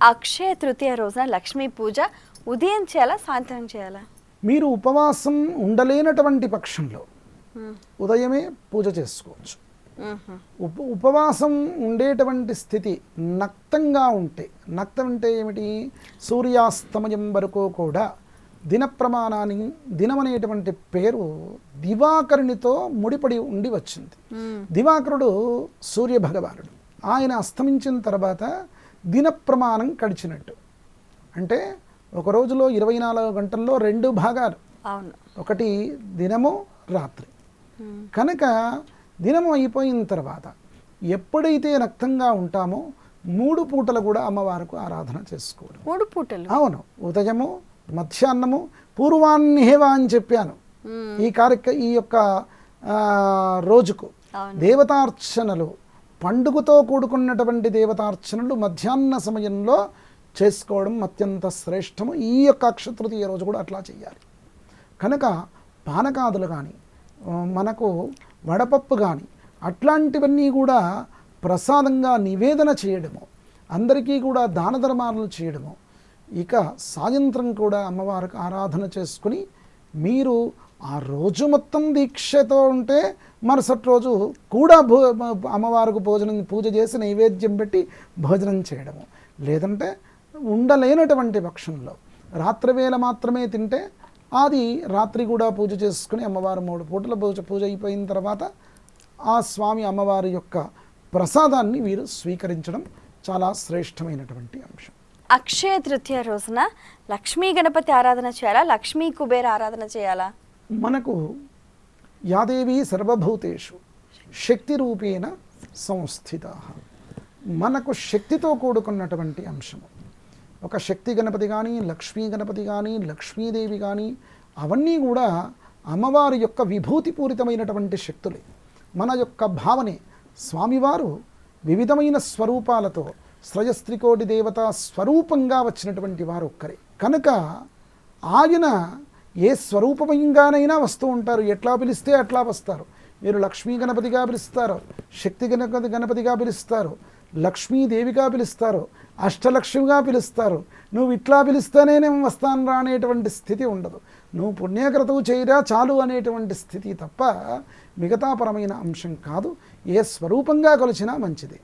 అక్షయ తృతీయ రోజున లక్ష్మీ పూజ ఉదయం చేయాలా సాయంత్రం చేయాలా? మీరు ఉపవాసం ఉండలేనటువంటి పక్షంలో ఉదయమే పూజ చేసుకోవచ్చు. ఉపవాసం ఉండేటువంటి స్థితి నక్తంగా ఉంటే, నక్తం అంటే ఏమిటి? సూర్యాస్తమయం వరకు కూడా దిన ప్రమాణాన్ని, దినం అనేటువంటి పేరు దివాకరునితో ముడిపడి ఉండి వచ్చింది. దివాకరుడు సూర్య భగవానుడు. ఆయన అస్తమించిన తర్వాత దిన ప్రమాణం గడిచినట్టు. అంటే ఒక రోజులో 24 గంటల్లో 2 భాగాలు, ఒకటి దినము రాత్రి. కనుక దినము అయిపోయిన తర్వాత ఎప్పుడైతే నక్తంగా ఉంటామో 3 పూటలు కూడా అమ్మవారికి ఆరాధన చేసుకోవడం. 3 పూటలు? అవును. ఉదయము, మధ్యాహ్నము, పూర్వాన్నేవా అని చెప్పాను. ఈ యొక్క రోజుకు దేవతార్చనలు, పండుగతో కూడుకున్నటువంటి దేవతార్చనలు మధ్యాహ్న సమయంలో చేసుకోవడం అత్యంత శ్రేష్టము. ఈ యొక్క అక్షతృతీయ రోజు కూడా అట్లా చేయాలి. కనుక పానకాదులు కానీ, మనకు వడపప్పు కానీ అట్లాంటివన్నీ కూడా ప్రసాదంగా నివేదన చేయడము, అందరికీ కూడా దాన ధర్మాలు చేయడము. ఇక సాయంత్రం కూడా అమ్మవారికి ఆరాధన చేసుకుని మీరు ఆ రోజు మొత్తం దీక్షతో ఉంటే మరుసటి రోజు కూడా అమ్మవారికి పూజ చేసి నైవేద్యం పెట్టి భోజనం చేయడము. లేదంటే ఉండలేనటువంటి పక్షంలో రాత్రివేళ మాత్రమే తింటే అది రాత్రి కూడా పూజ చేసుకుని అమ్మవారు 3 పూటల పూజ అయిపోయిన తర్వాత ఆ స్వామి అమ్మవారి యొక్క ప్రసాదాన్ని వీరు స్వీకరించడం చాలా శ్రేష్టమైనటువంటి అంశం. అక్షయ తృతీయ రోజున లక్ష్మీ గణపతి ఆరాధన చేయాలా, లక్ష్మీ కుబేర ఆరాధన చేయాలా? మనకు యాదేవి సర్వభూతేషు శక్తి రూపేణ సంస్థిత. మనకు శక్తితో కూడుకున్నటువంటి అంశము. ఒక శక్తి గణపతి కానీ, లక్ష్మీ గణపతి కానీ, లక్ష్మీదేవి కానీ అవన్నీ కూడా అమ్మవారి యొక్క విభూతిపూరితమైనటువంటి శక్తులే. మన యొక్క భావనే. స్వామివారు వివిధమైన స్వరూపాలతో శ్రయస్త్రికోటి దేవత స్వరూపంగా వచ్చినటువంటి వారు ఒక్కరే. కనుక ఆయన ఏ స్వరూపంగానైనా వస్తూ ఉంటారు. ఎట్లా పిలిస్తే అట్లా వస్తారు. మీరు లక్ష్మీ గణపతిగా పిలుస్తారు, శక్తి గణపతిగా పిలుస్తారు, లక్ష్మీదేవిగా పిలుస్తారు, అష్టలక్ష్మిగా పిలుస్తారు. నువ్వు ఇట్లా పిలిస్తేనే నేను వస్తాను రా అనేటువంటి స్థితి ఉండదు. నువ్వు పుణ్యక్రతువు చేయరా చాలు అనేటువంటి స్థితి తప్ప మిగతా పరమైన అంశం కాదు. ఏ స్వరూపంగా కొలిచినా మంచిదే.